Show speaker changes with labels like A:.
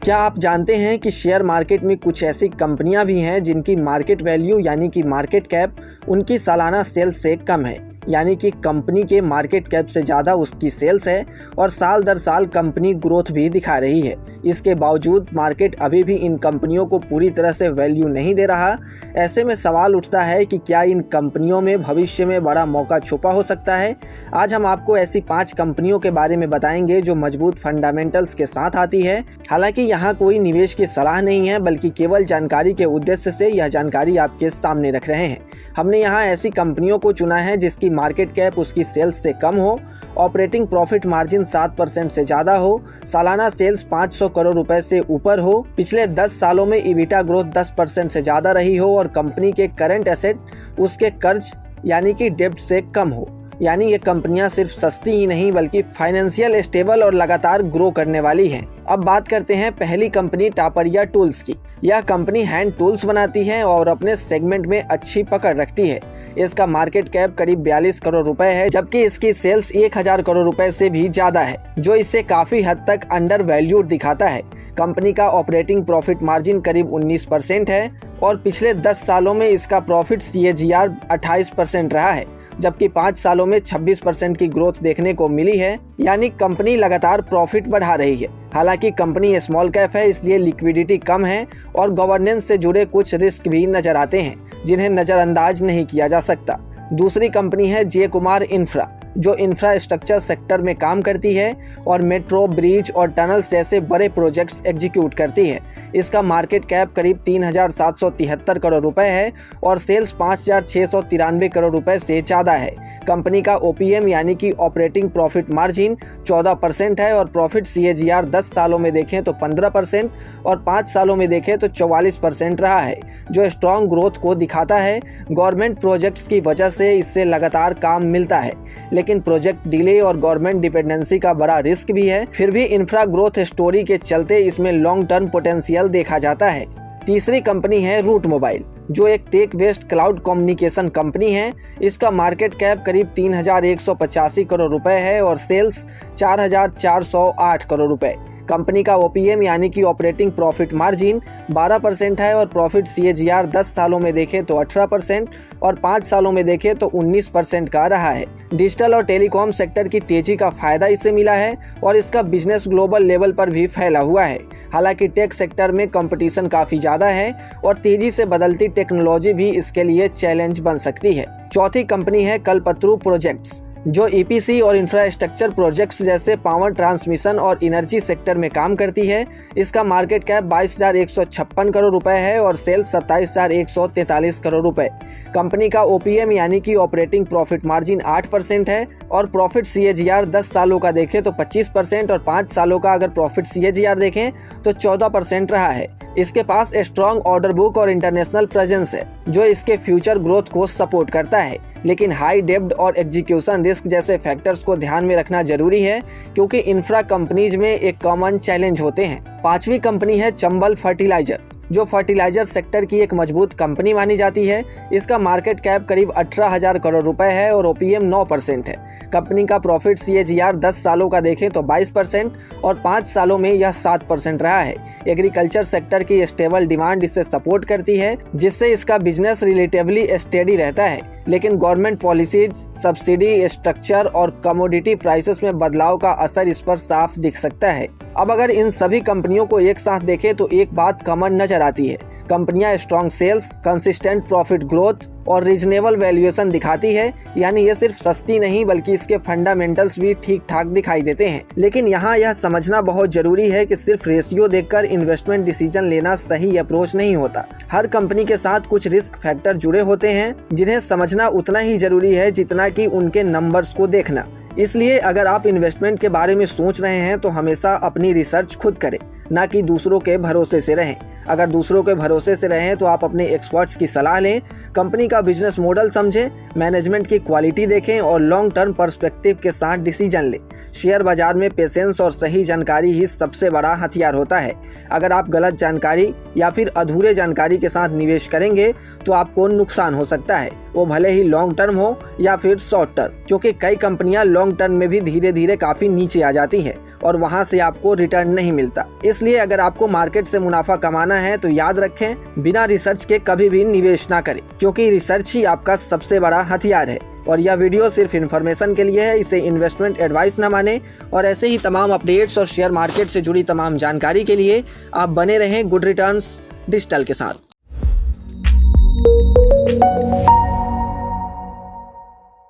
A: क्या आप जानते हैं कि शेयर मार्केट में कुछ ऐसी कंपनियां भी हैं जिनकी मार्केट वैल्यू यानी कि मार्केट कैप उनकी सालाना सेल्स से कम है, यानी कि कंपनी के मार्केट कैप से ज़्यादा उसकी सेल्स है और साल दर साल कंपनी ग्रोथ भी दिखा रही है। इसके बावजूद मार्केट अभी भी इन कंपनियों को पूरी तरह से वैल्यू नहीं दे रहा। ऐसे में सवाल उठता है कि क्या इन कंपनियों में भविष्य में बड़ा मौका छुपा हो सकता है। आज हम आपको ऐसी 5 कंपनियों के बारे में बताएंगे जो मजबूत फंडामेंटल्स के साथ आती है। हालांकि यहाँ कोई निवेश की सलाह नहीं है, बल्कि केवल जानकारी के उद्देश्य से यह जानकारी आपके सामने रख रहे हैं। हमने यहाँ ऐसी कंपनियों को चुना है जिसकी मार्केट कैप उसकी सेल्स से कम हो, ऑपरेटिंग प्रॉफिट मार्जिन 7% से ज़्यादा हो, सालाना सेल्स 500 करोड़ रुपए से ऊपर हो, पिछले 10 सालों में इबिटा ग्रोथ 10% से ज़्यादा रही हो और कंपनी के करंट एसेट उसके कर्ज यानी कि डेब्ट से कम हो। यानी ये कंपनियां सिर्फ सस्ती ही नहीं बल्कि फाइनेंशियल स्टेबल और लगातार ग्रो करने वाली हैं। अब बात करते हैं पहली कंपनी टापरिया टूल्स की। यह कंपनी हैंड टूल्स बनाती है और अपने सेगमेंट में अच्छी पकड़ रखती है। इसका मार्केट कैप करीब 42 करोड़ रुपए है, जबकि इसकी सेल्स 1000 करोड़ रुपए से भी ज्यादा है, जो इसे काफी हद तक अंडर वैल्यूड दिखाता है। कंपनी का ऑपरेटिंग प्रॉफिट मार्जिन करीब 19% है और पिछले 10 सालों में इसका प्रॉफिट CAGR 28% रहा है, जबकि 5 सालों में 26% की ग्रोथ देखने को मिली है। यानी कंपनी लगातार प्रॉफिट बढ़ा रही है। हालांकि कंपनी स्मॉल कैप है, इसलिए लिक्विडिटी कम है और गवर्नेंस से जुड़े कुछ रिस्क भी नजर आते हैं जिन्हें नजरअंदाज नहीं किया जा सकता। दूसरी कंपनी है जे कुमार इंफ्रा, जो इंफ्रास्ट्रक्चर सेक्टर में काम करती है और मेट्रो, ब्रिज और टनल्स जैसे बड़े प्रोजेक्ट्स एग्जीक्यूट करती है। इसका मार्केट कैप करीब 3773 करोड़ रुपए है और सेल्स 5693 करोड़ रुपए से ज़्यादा है। कंपनी का OPM यानी कि ऑपरेटिंग प्रॉफिट मार्जिन 14% है और प्रॉफिट CAGR 10 सालों में देखें तो 15% और 5 सालों में देखें तो 44% रहा है, जो स्ट्रॉन्ग ग्रोथ को दिखाता है। गवर्नमेंट प्रोजेक्ट्स की वजह से इससे लगातार काम मिलता है, लेकिन प्रोजेक्ट डिले और गवर्नमेंट डिपेंडेंसी का बड़ा रिस्क भी है। फिर भी इंफ्रा ग्रोथ स्टोरी के चलते इसमें लॉन्ग टर्म पोटेंशियल देखा जाता है। तीसरी कंपनी है रूट मोबाइल, जो एक tech based cloud communication company है। इसका मार्केट कैप करीब 3185 करोड़ रुपए है और सेल्स 4408 करोड़ रुपए। कंपनी का OPM यानी कि ऑपरेटिंग प्रॉफिट मार्जिन 12% है और प्रॉफिट CAGR 10 सालों में देखें तो 18% और 5 सालों में देखें तो 19% का रहा है। डिजिटल और टेलीकॉम सेक्टर की तेजी का फायदा इसे मिला है और इसका बिजनेस ग्लोबल लेवल पर भी फैला हुआ है। हालांकि टेक सेक्टर में कंपटीशन काफ़ी ज़्यादा है और तेजी से बदलती टेक्नोलॉजी भी इसके लिए चैलेंज बन सकती है। चौथी कंपनी है कल्पतरू प्रोजेक्ट्स, जो EPC और इंफ्रास्ट्रक्चर प्रोजेक्ट्स जैसे पावर ट्रांसमिशन और एनर्जी सेक्टर में काम करती है। इसका मार्केट कैप 22,156 करोड़ रुपए है और सेल्स 27,143 करोड़ रुपए। कंपनी का OPM यानी कि ऑपरेटिंग प्रॉफिट मार्जिन 8% है और प्रॉफिट CAGR 10 सालों का देखें तो 25% और 5 सालों का अगर प्रॉफिट CAGR देखें तो 14% रहा है। इसके पास स्ट्रॉन्ग ऑर्डर बुक और इंटरनेशनल प्रेजेंस है, जो इसके फ्यूचर ग्रोथ को सपोर्ट करता है। लेकिन हाई डेब्ट और एग्जीक्यूशन रिस्क जैसे फैक्टर्स को ध्यान में रखना जरूरी है, क्योंकि इंफ्रा कंपनीज में एक कॉमन चैलेंज होते हैं। पांचवी कंपनी है चंबल फर्टिलाइजर्स, जो फर्टिलाइजर सेक्टर की एक मजबूत कंपनी मानी जाती है। इसका मार्केट कैप करीब 18,000 करोड़ रुपए है और OPM 9% है। कंपनी का प्रॉफिट CAGR 10 सालों का देखें तो 22% और 5 सालों में यह 7% रहा है। एग्रीकल्चर सेक्टर की स्टेबल डिमांड इसे सपोर्ट करती है, जिससे इसका बिजनेस रिलेटिवली स्टेडी रहता है। लेकिन गवर्नमेंट पॉलिसीज, सब्सिडी स्ट्रक्चर और कमोडिटी प्राइसेस में बदलाव का असर इस पर साफ दिख सकता है। अब अगर इन सभी कंपनियों को एक साथ देखें तो एक बात कॉमन नजर आती है। कंपनियां strong sales, consistent profit growth और रीजनेबल वैल्यूएशन दिखाती है। यानी ये सिर्फ सस्ती नहीं बल्कि इसके फंडामेंटल्स भी ठीक ठाक दिखाई देते हैं। लेकिन यहाँ यह समझना बहुत जरूरी है कि सिर्फ रेशियो देखकर इन्वेस्टमेंट डिसीजन लेना सही अप्रोच नहीं होता। हर कंपनी के साथ कुछ रिस्क फैक्टर जुड़े होते हैं, जिन्हें समझना उतना ही जरूरी है जितना कि उनके नंबर्स को देखना। इसलिए अगर आप इन्वेस्टमेंट के बारे में सोच रहे हैं तो हमेशा अपनी रिसर्च खुद करें, ना कि दूसरों के भरोसे से रहें। अगर दूसरों के भरोसे से रहें तो आप अपने एक्सपर्ट्स की सलाह लें, कंपनी का बिजनेस मॉडल समझें, मैनेजमेंट की क्वालिटी देखें और लॉन्ग टर्म पर्सपेक्टिव के साथ डिसीजन लें। शेयर बाजार में पेशेंस और सही जानकारी ही सबसे बड़ा हथियार होता है। अगर आप गलत जानकारी या फिर अधूरे जानकारी के साथ निवेश करेंगे तो आपको नुकसान हो सकता है, वो भले ही लॉन्ग टर्म हो या फिर शॉर्ट टर्म, क्योंकि कई कंपनियां लॉन्ग टर्म में भी धीरे धीरे काफी नीचे आ जाती हैं और वहां से आपको रिटर्न नहीं मिलता। इसलिए अगर आपको मार्केट से मुनाफा कमाना है तो याद रखें, बिना रिसर्च के कभी भी निवेश ना करें, क्योंकि रिसर्च ही आपका सबसे बड़ा हथियार है। और यह वीडियो सिर्फ इन्फॉर्मेशन के लिए है, इसे इन्वेस्टमेंट एडवाइस न माने। और ऐसे ही तमाम अपडेट्स और शेयर मार्केट से जुड़ी तमाम जानकारी के लिए आप बने रहें गुड रिटर्न्स डिजिटल के साथ।